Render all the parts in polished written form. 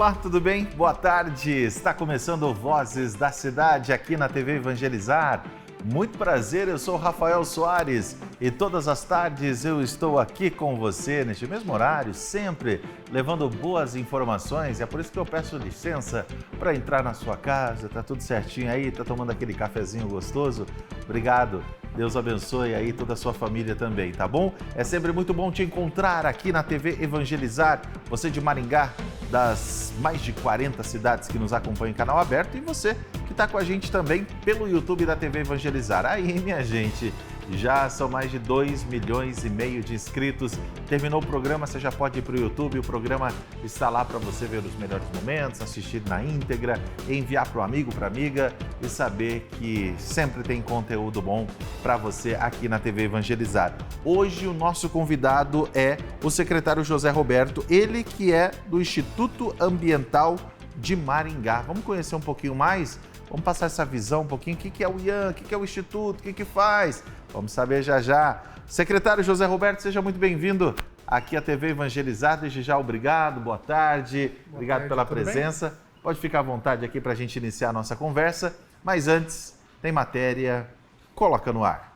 Olá, tudo bem? Boa tarde. Está começando Vozes da Cidade aqui na TV Evangelizar. Muito prazer, eu sou o Rafael Soares e todas as tardes eu estou aqui com você neste mesmo horário, sempre levando boas informações. É por isso que eu peço licença para entrar na sua casa. Tá tudo certinho aí? Tá tomando aquele cafezinho gostoso? Obrigado. Deus abençoe aí toda a sua família também, tá bom? É sempre muito bom te encontrar aqui na TV Evangelizar. Você de Maringá, das mais de 40 cidades que nos acompanham em canal aberto, e você que está com a gente também pelo YouTube da TV Evangelizar. Aí, minha gente, já são mais de 2,5 milhões de inscritos. Terminou o programa, você já pode ir para o YouTube, o programa está lá para você ver os melhores momentos, assistir na íntegra, enviar para o amigo, para a amiga e saber que sempre tem conteúdo bom para você aqui na TV Evangelizar. Hoje o nosso convidado é o secretário José Roberto, ele que é do Instituto Ambiental de Maringá. Vamos conhecer um pouquinho mais? Vamos passar essa visão um pouquinho, o que é o IAM, o que é o Instituto, o que faz? Vamos saber já já. Secretário José Roberto, seja muito bem-vindo aqui à TV Evangelizar. Desde já, obrigado, boa tarde, obrigado pela presença. Bem? Pode ficar à vontade aqui para a gente iniciar a nossa conversa, mas antes, tem matéria, coloca no ar.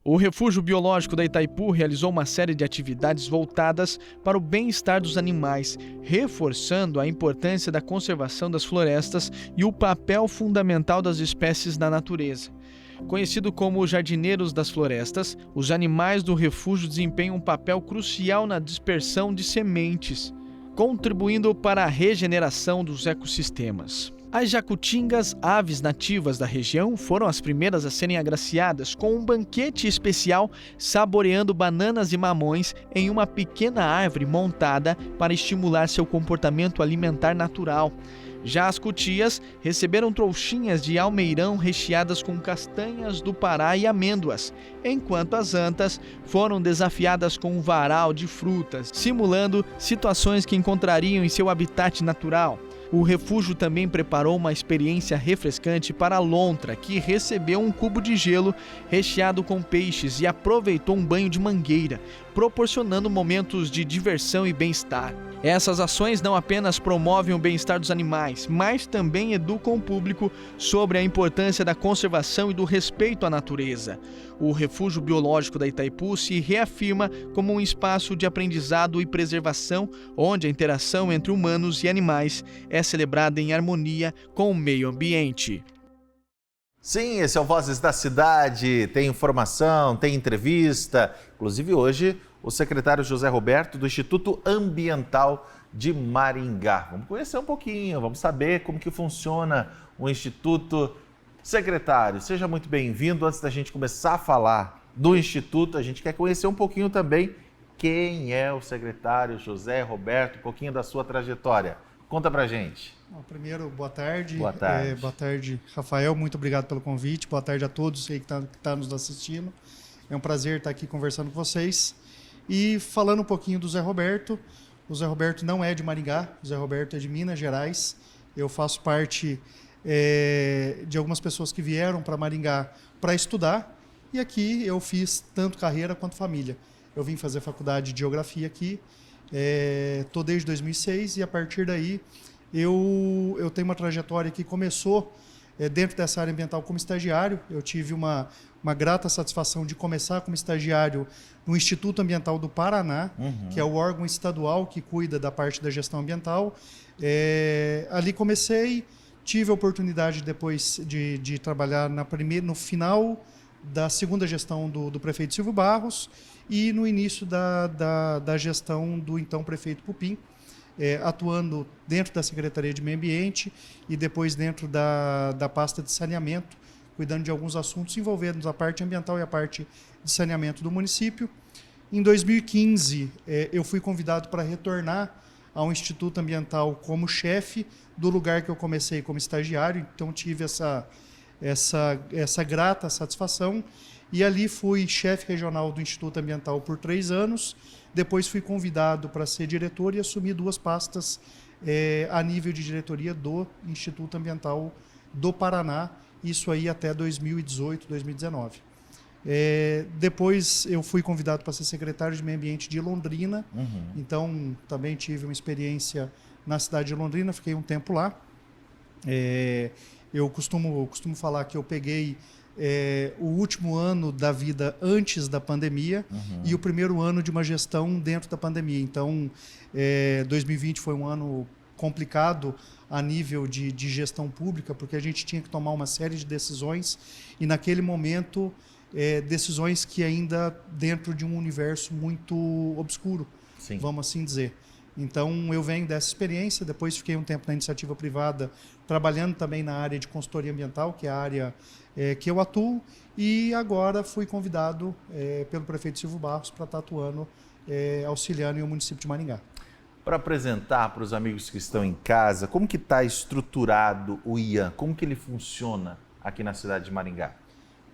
O Refúgio Biológico da Itaipu realizou uma série de atividades voltadas para o bem-estar dos animais, reforçando a importância da conservação das florestas e o papel fundamental das espécies na natureza. Conhecido como jardineiros das florestas, os animais do refúgio desempenham um papel crucial na dispersão de sementes, contribuindo para a regeneração dos ecossistemas. As jacutingas, aves nativas da região, foram as primeiras a serem agraciadas com um banquete especial saboreando bananas e mamões em uma pequena árvore montada para estimular seu comportamento alimentar natural. Já as cutias receberam trouxinhas de almeirão recheadas com castanhas do Pará e amêndoas, enquanto as antas foram desafiadas com um varal de frutas, simulando situações que encontrariam em seu habitat natural. O refúgio também preparou uma experiência refrescante para a lontra, que recebeu um cubo de gelo recheado com peixes e aproveitou um banho de mangueira, proporcionando momentos de diversão e bem-estar. Essas ações não apenas promovem o bem-estar dos animais, mas também educam o público sobre a importância da conservação e do respeito à natureza. O Refúgio Biológico da Itaipu se reafirma como um espaço de aprendizado e preservação, onde a interação entre humanos e animais é celebrada em harmonia com o meio ambiente. Sim, esse é o Vozes da Cidade, tem informação, tem entrevista. Inclusive hoje, o secretário José Roberto do Instituto Ambiental de Maringá. Vamos conhecer um pouquinho, vamos saber como que funciona o Instituto. Secretário, seja muito bem-vindo. Antes da gente começar a falar do Instituto, a gente quer conhecer um pouquinho também quem é o secretário José Roberto, um pouquinho da sua trajetória. Conta pra gente. Primeiro, boa tarde. Boa tarde. Boa tarde, Rafael. Muito obrigado pelo convite. Boa tarde a todos aí que tá nos assistindo. É um prazer estar aqui conversando com vocês. E falando um pouquinho do Zé Roberto. O Zé Roberto não é de Maringá, o Zé Roberto é de Minas Gerais. Eu faço parte de algumas pessoas que vieram para Maringá para estudar. E aqui eu fiz tanto carreira quanto família. Eu vim fazer faculdade de Geografia aqui. Estou desde 2006 e a partir daí eu tenho uma trajetória que começou dentro dessa área ambiental como estagiário. Eu tive uma grata satisfação de começar como estagiário no Instituto Ambiental do Paraná, que é o órgão estadual que cuida da parte da gestão ambiental. Ali comecei, tive a oportunidade depois de trabalhar no final da segunda gestão do prefeito Silvio Barros e no início da gestão do então prefeito Pupim, atuando dentro da Secretaria de Meio Ambiente e depois dentro da pasta de saneamento, cuidando de alguns assuntos envolvendo a parte ambiental e a parte de saneamento do município. Em 2015, eu fui convidado para retornar ao Instituto Ambiental como chefe do lugar que eu comecei como estagiário, então tive essa grata satisfação. E ali fui chefe regional do Instituto Ambiental por 3 anos. Depois fui convidado para ser diretor e assumi 2 pastas a nível de diretoria do Instituto Ambiental do Paraná, isso aí até 2018, 2019. Depois eu fui convidado para ser secretário de Meio Ambiente de Londrina, então também tive uma experiência na cidade de Londrina, fiquei um tempo lá. Eu costumo falar que eu peguei o último ano da vida antes da pandemia e o primeiro ano de uma gestão dentro da pandemia. Então, 2020 foi um ano complicado a nível de gestão pública, porque a gente tinha que tomar uma série de decisões e, naquele momento, decisões que ainda dentro de um universo muito obscuro, Sim. vamos assim dizer. Então, eu venho dessa experiência, depois fiquei um tempo na iniciativa privada, trabalhando também na área de consultoria ambiental, que é a área que eu atuo, e agora fui convidado pelo prefeito Silvio Barros para estar atuando, auxiliando em o município de Maringá. Para apresentar para os amigos que estão em casa, como que está estruturado o IAM? Como que ele funciona aqui na cidade de Maringá?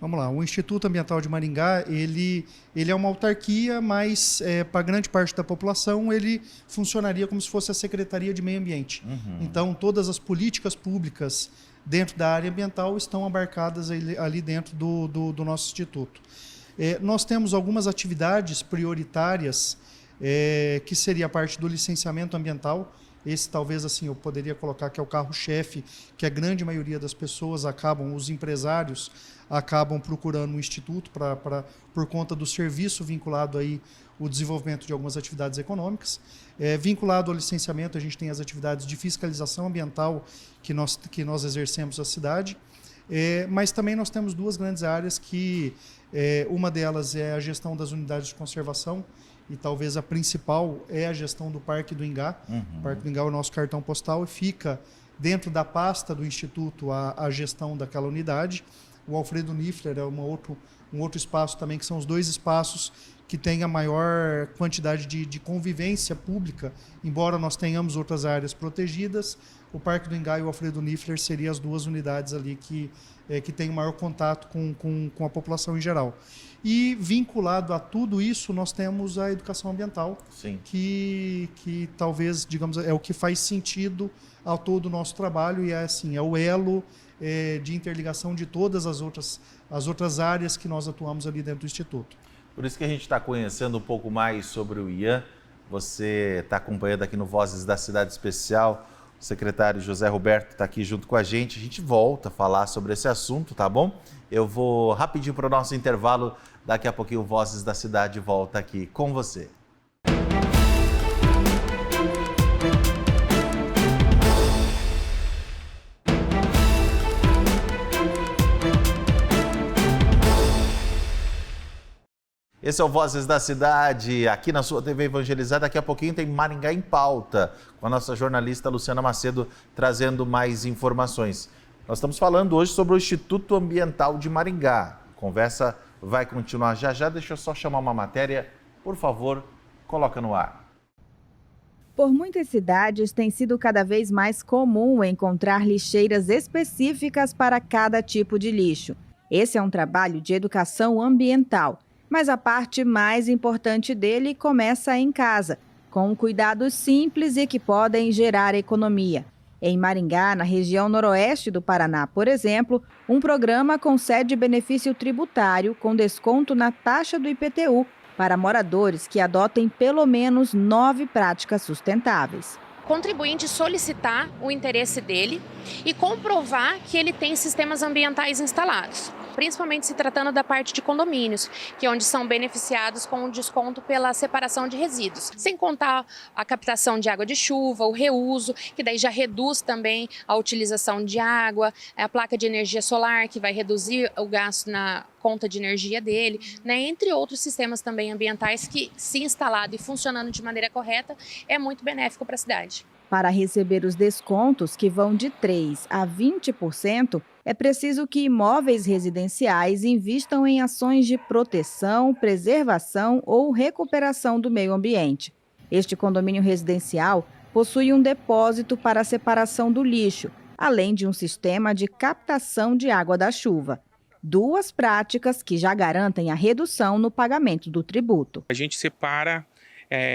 Vamos lá, o Instituto Ambiental de Maringá, ele é uma autarquia, mas para grande parte da população ele funcionaria como se fosse a Secretaria de Meio Ambiente. Então, todas as políticas públicas dentro da área ambiental estão abarcadas ali dentro do nosso instituto. Nós temos algumas atividades prioritárias, que seria a parte do licenciamento ambiental. Esse talvez assim eu poderia colocar que é o carro-chefe, que a grande maioria das pessoas os empresários acabam procurando um instituto por conta do serviço vinculado aí o desenvolvimento de algumas atividades econômicas. Vinculado ao licenciamento, a gente tem as atividades de fiscalização ambiental que nós exercemos na cidade, mas também nós temos duas grandes áreas que uma delas é a gestão das unidades de conservação, e talvez a principal é a gestão do Parque do Ingá. O Parque do Ingá é o nosso cartão postal e fica dentro da pasta do Instituto a gestão daquela unidade. O Alfredo Niffler é um outro espaço também, que são os dois espaços que têm a maior quantidade de convivência pública, embora nós tenhamos outras áreas protegidas. O Parque do Ingá e o Alfredo Niffler seriam as duas unidades ali que têm o maior contato com a população em geral. E vinculado a tudo isso, nós temos a educação ambiental, Sim. que talvez, digamos, é o que faz sentido ao todo o nosso trabalho e é o elo de interligação de todas as outras áreas que nós atuamos ali dentro do Instituto. Por isso que a gente está conhecendo um pouco mais sobre o IAM. Você está acompanhando aqui no Vozes da Cidade Especial. O secretário José Roberto está aqui junto com a gente. A gente volta a falar sobre esse assunto, tá bom? Eu vou rapidinho para o nosso intervalo. Daqui a pouquinho o Vozes da Cidade volta aqui com você. Esse é o Vozes da Cidade, aqui na sua TV Evangelizar. Daqui a pouquinho tem Maringá em Pauta, com a nossa jornalista Luciana Macedo trazendo mais informações. Nós estamos falando hoje sobre o Instituto Ambiental de Maringá. A conversa vai continuar já já. Deixa eu só chamar uma matéria. Por favor, coloca no ar. Por muitas cidades, tem sido cada vez mais comum encontrar lixeiras específicas para cada tipo de lixo. Esse é um trabalho de educação ambiental. Mas a parte mais importante dele começa em casa, com cuidados simples e que podem gerar economia. Em Maringá, na região noroeste do Paraná, por exemplo, um programa concede benefício tributário com desconto na taxa do IPTU para moradores que adotem pelo menos 9 práticas sustentáveis. O contribuinte solicitar o interesse dele e comprovar que ele tem sistemas ambientais instalados, principalmente se tratando da parte de condomínios, que é onde são beneficiados com o desconto pela separação de resíduos. Sem contar a captação de água de chuva, o reuso, que daí já reduz também a utilização de água, a placa de energia solar, que vai reduzir o gasto na conta de energia dele, né? Entre outros sistemas também ambientais que, se instalado e funcionando de maneira correta, é muito benéfico para a cidade. Para receber os descontos, que vão de 3% a 20%, é preciso que imóveis residenciais invistam em ações de proteção, preservação ou recuperação do meio ambiente. Este condomínio residencial possui um depósito para a separação do lixo, além de um sistema de captação de água da chuva. 2 práticas que já garantem a redução no pagamento do tributo. A gente separa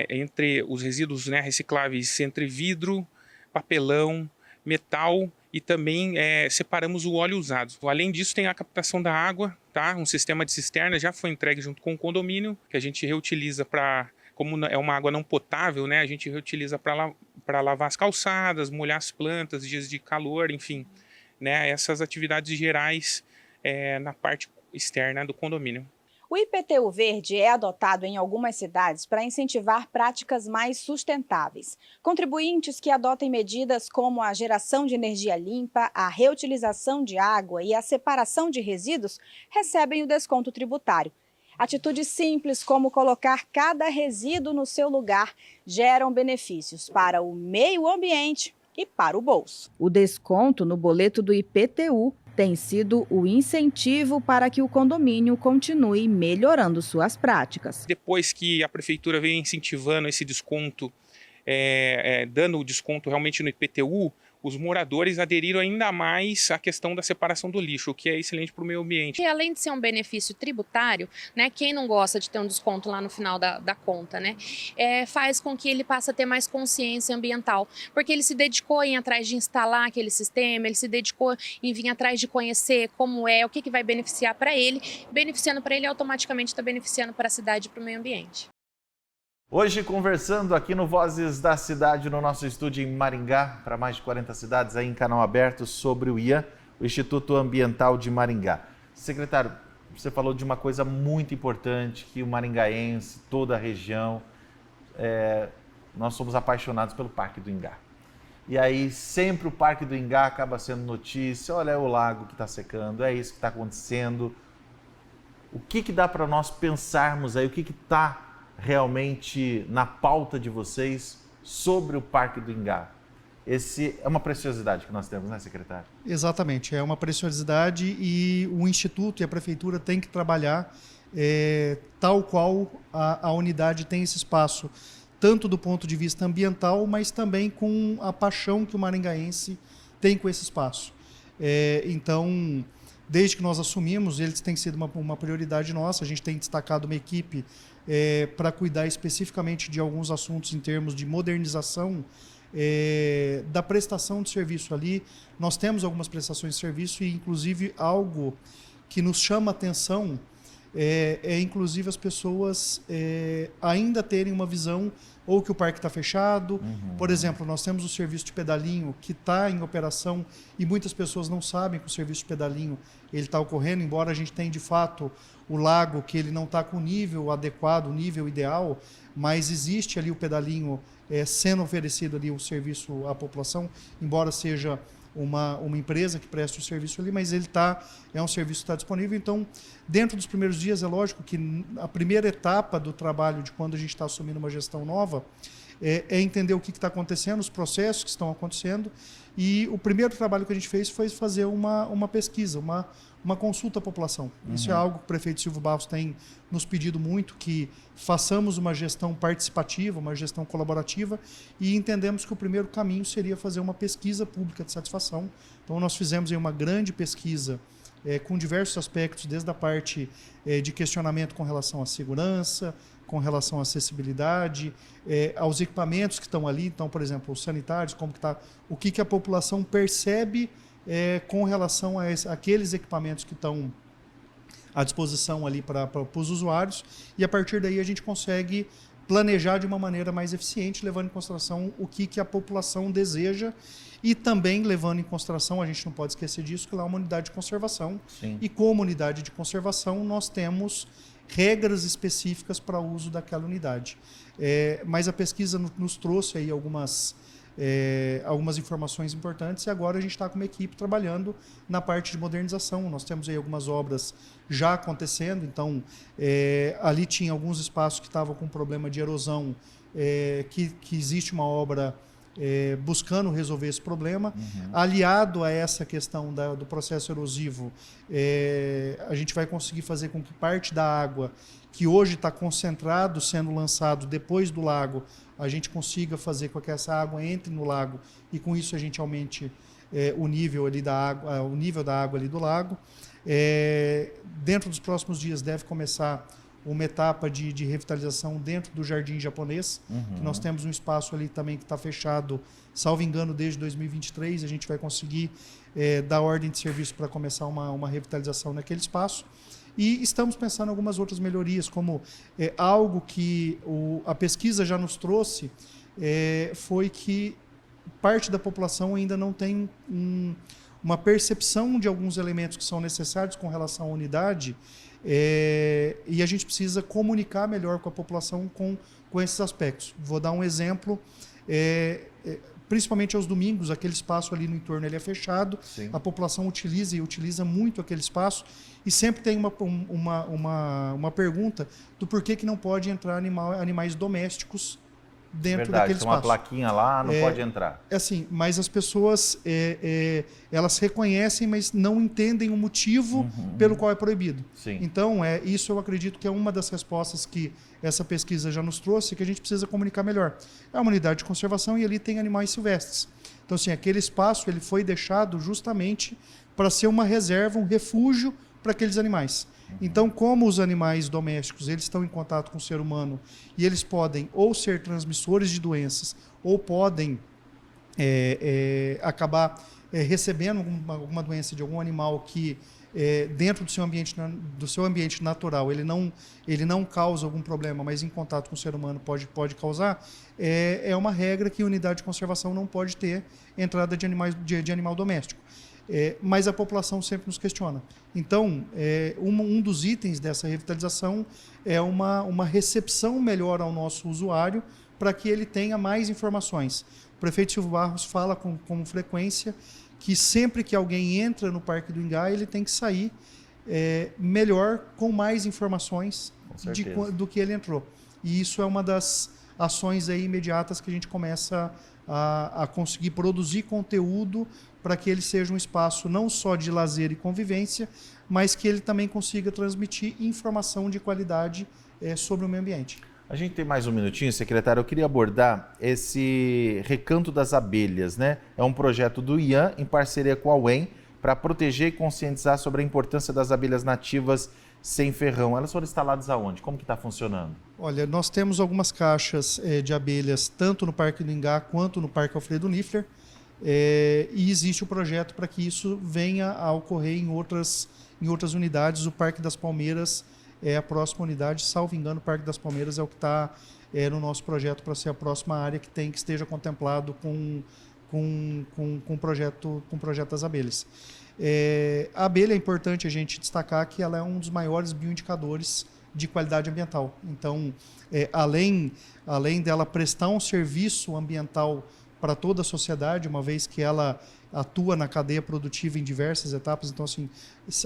entre os resíduos recicláveis entre vidro, papelão, metal e também separamos o óleo usado. Além disso, tem a captação da água, tá? Um sistema de cisterna já foi entregue junto com o condomínio, que a gente reutiliza para, como é uma água não potável, né? A gente reutiliza para para lavar as calçadas, molhar as plantas, dias de calor, enfim, né, essas atividades gerais na parte externa do condomínio. O IPTU verde é adotado em algumas cidades para incentivar práticas mais sustentáveis. Contribuintes que adotem medidas como a geração de energia limpa, a reutilização de água e a separação de resíduos recebem o desconto tributário. Atitudes simples como colocar cada resíduo no seu lugar geram benefícios para o meio ambiente e para o bolso. O desconto no boleto do IPTU tem sido o incentivo para que o condomínio continue melhorando suas práticas. Depois que a prefeitura vem incentivando esse desconto, dando o desconto realmente no IPTU, os moradores aderiram ainda mais à questão da separação do lixo, o que é excelente para o meio ambiente. E além de ser um benefício tributário, né, quem não gosta de ter um desconto lá no final da conta, né, faz com que ele passe a ter mais consciência ambiental, porque ele se dedicou em ir atrás de instalar aquele sistema, ele se dedicou em vir atrás de conhecer como é, o que vai beneficiar para ele, beneficiando para ele automaticamente está beneficiando para a cidade e para o meio ambiente. Hoje conversando aqui no Vozes da Cidade, no nosso estúdio em Maringá, para mais de 40 cidades aí em canal aberto, sobre o IAM, o Instituto Ambiental de Maringá. Secretário, você falou de uma coisa muito importante, que o maringaense, toda a região, nós somos apaixonados pelo Parque do Ingá. E aí sempre o Parque do Ingá acaba sendo notícia, olha, é o lago que está secando, é isso que está acontecendo. O que dá para nós pensarmos aí, o que está realmente na pauta de vocês sobre o Parque do Ingá? Esse é uma preciosidade que nós temos, né, secretário? Exatamente, é uma preciosidade e o Instituto e a Prefeitura têm que trabalhar tal qual a unidade tem esse espaço, tanto do ponto de vista ambiental, mas também com a paixão que o maringaense tem com esse espaço. Então, desde que nós assumimos, eles têm sido uma prioridade nossa, a gente tem destacado uma equipe para cuidar especificamente de alguns assuntos em termos de modernização da prestação de serviço ali. Nós temos algumas prestações de serviço e, inclusive, algo que nos chama a atenção inclusive, as pessoas ainda terem uma visão ou que o parque está fechado. Por exemplo, nós temos o serviço de pedalinho que está em operação e muitas pessoas não sabem que o serviço de pedalinho está ocorrendo, embora a gente tenha, de fato, o lago que ele não está com o nível adequado, o nível ideal, mas existe ali o pedalinho sendo oferecido ali o serviço à população, embora seja uma empresa que presta o serviço ali, mas ele é um serviço que está disponível. Então, dentro dos primeiros dias, é lógico que a primeira etapa do trabalho de quando a gente está assumindo uma gestão nova é entender o que está acontecendo, os processos que estão acontecendo, e o primeiro trabalho que a gente fez foi fazer uma pesquisa, uma consulta à população. Isso é algo que o prefeito Silvio Barros tem nos pedido muito, que façamos uma gestão participativa, uma gestão colaborativa, e entendemos que o primeiro caminho seria fazer uma pesquisa pública de satisfação. Então, nós fizemos aí uma grande pesquisa com diversos aspectos, desde a parte de questionamento com relação à segurança, com relação à acessibilidade, aos equipamentos que estão ali. Então, por exemplo, os sanitários, o que a população percebe com relação a aqueles equipamentos que estão à disposição ali para os usuários, e a partir daí a gente consegue planejar de uma maneira mais eficiente, levando em consideração o que a população deseja, e também levando em consideração, a gente não pode esquecer disso, que lá é uma unidade de conservação. Sim. E como unidade de conservação nós temos regras específicas para o uso daquela unidade. Mas a pesquisa nos trouxe aí algumas informações importantes, e agora a gente está com uma equipe trabalhando na parte de modernização. Nós temos aí algumas obras já acontecendo, então ali tinha alguns espaços que estavam com problema de erosão, que existe uma obra buscando resolver esse problema. Aliado a essa questão do processo erosivo, a gente vai conseguir fazer com que parte da água que hoje está concentrado, sendo lançado depois do lago, a gente consiga fazer com que essa água entre no lago, e com isso a gente aumente o nível ali da água, o nível da água ali do lago. Dentro dos próximos dias deve começar uma etapa de revitalização dentro do Jardim Japonês. Nós temos um espaço ali também que está fechado, salvo engano, desde 2023. A gente vai conseguir dar ordem de serviço para começar uma revitalização naquele espaço. E estamos pensando em algumas outras melhorias, como algo que a pesquisa já nos trouxe, foi que parte da população ainda não tem uma percepção de alguns elementos que são necessários com relação à unidade, e a gente precisa comunicar melhor com a população com esses aspectos. Vou dar um exemplo, principalmente aos domingos, aquele espaço ali no entorno ele é fechado, sim, a população utiliza muito aquele espaço, e sempre tem uma pergunta do porquê que não pode entrar animais domésticos dentro daquele espaço. Tem uma plaquinha lá, não pode entrar. Assim, mas as pessoas, elas reconhecem, mas não entendem o motivo pelo qual é proibido. Sim. Então, isso eu acredito que é uma das respostas que essa pesquisa já nos trouxe, que a gente precisa comunicar melhor. É uma unidade de conservação e ali tem animais silvestres. Então, assim, aquele espaço ele foi deixado justamente para ser uma reserva, um refúgio para aqueles animais. Então, como os animais domésticos eles estão em contato com o ser humano e eles podem ou ser transmissores de doenças ou podem acabar recebendo alguma doença de algum animal que dentro do seu ambiente natural ele não causa algum problema, mas em contato com o ser humano pode causar, é uma regra que a unidade de conservação não pode ter entrada de animal doméstico. Mas a população sempre nos questiona. Então, um dos itens dessa revitalização é uma recepção melhor ao nosso usuário para que ele tenha mais informações. O prefeito Silvio Barros fala com frequência que sempre que alguém entra no Parque do Ingá, ele tem que sair melhor, com mais informações do que ele entrou. E isso é uma das ações aí imediatas que a gente começa a conseguir produzir conteúdo para que ele seja um espaço não só de lazer e convivência, mas que ele também consiga transmitir informação de qualidade sobre o meio ambiente. A gente tem mais um minutinho, secretário. Eu queria abordar esse Recanto das Abelhas, né? É um projeto do IAN em parceria com a UEM para proteger e conscientizar sobre a importância das abelhas nativas sem ferrão. Elas foram instaladas aonde? Como que está funcionando? Olha, nós temos algumas caixas de abelhas, tanto no Parque do Ingá quanto no Parque Alfredo Niffler, e existe o projeto para que isso venha a ocorrer em outras unidades. O Parque das Palmeiras é a próxima unidade, salvo engano, o Parque das Palmeiras é o que está no nosso projeto para ser a próxima área que esteja contemplado com projeto das abelhas. A abelha é importante a gente destacar que ela é um dos maiores bioindicadores de qualidade ambiental. Então, além dela prestar um serviço ambiental para toda a sociedade, uma vez que ela atua na cadeia produtiva em diversas etapas. Então, assim,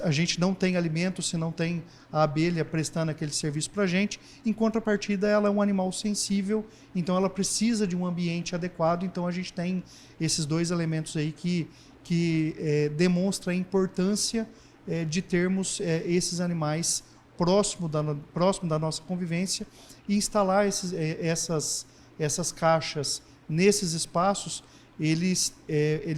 a gente não tem alimento se não tem a abelha prestando aquele serviço para a gente. Em contrapartida, ela é um animal sensível, então ela precisa de um ambiente adequado. Então, a gente tem esses dois elementos aí que demonstra a importância de termos esses animais próximo da nossa convivência e instalar essas caixas nesses espaços. Eles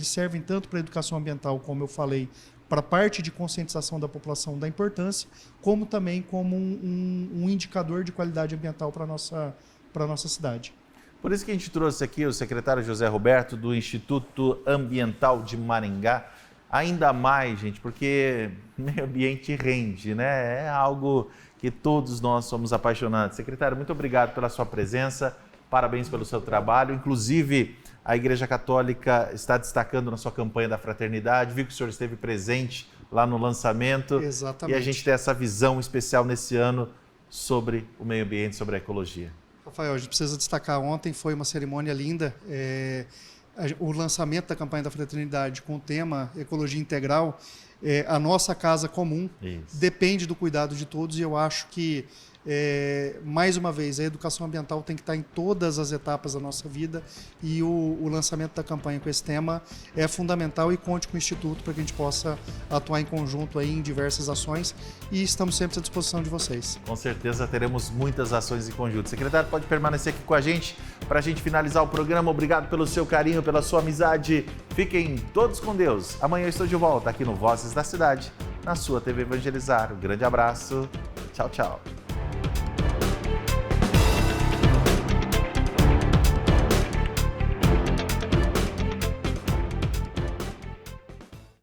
servem tanto para a educação ambiental, como eu falei, para a parte de conscientização da população da importância, como também como um indicador de qualidade ambiental para a nossa cidade. Por isso que a gente trouxe aqui o secretário José Roberto, do Instituto Ambiental de Maringá. Ainda mais, gente, porque meio ambiente rende, né? É algo que todos nós somos apaixonados. Secretário, muito obrigado pela sua presença, parabéns pelo seu trabalho. Inclusive, a Igreja Católica está destacando na sua campanha da fraternidade. Vi que o senhor esteve presente lá no lançamento. Exatamente. E a gente tem essa visão especial nesse ano sobre o meio ambiente, sobre a ecologia. Rafael, a gente precisa destacar, ontem foi uma cerimônia linda, o lançamento da campanha da fraternidade com o tema Ecologia Integral. A nossa casa comum depende do cuidado de todos, e eu acho que, mais uma vez, a educação ambiental tem que estar em todas as etapas da nossa vida, e o lançamento da campanha com esse tema é fundamental, e conte com o Instituto para que a gente possa atuar em conjunto aí em diversas ações, e estamos sempre à disposição de vocês. Com certeza teremos muitas ações em conjunto. Secretário, pode permanecer aqui com a gente para a gente finalizar o programa. Obrigado pelo seu carinho, pela sua amizade. Fiquem todos com Deus. Amanhã eu estou de volta aqui no Vozes da Cidade, na sua TV Evangelizar. Um grande abraço. Tchau, tchau.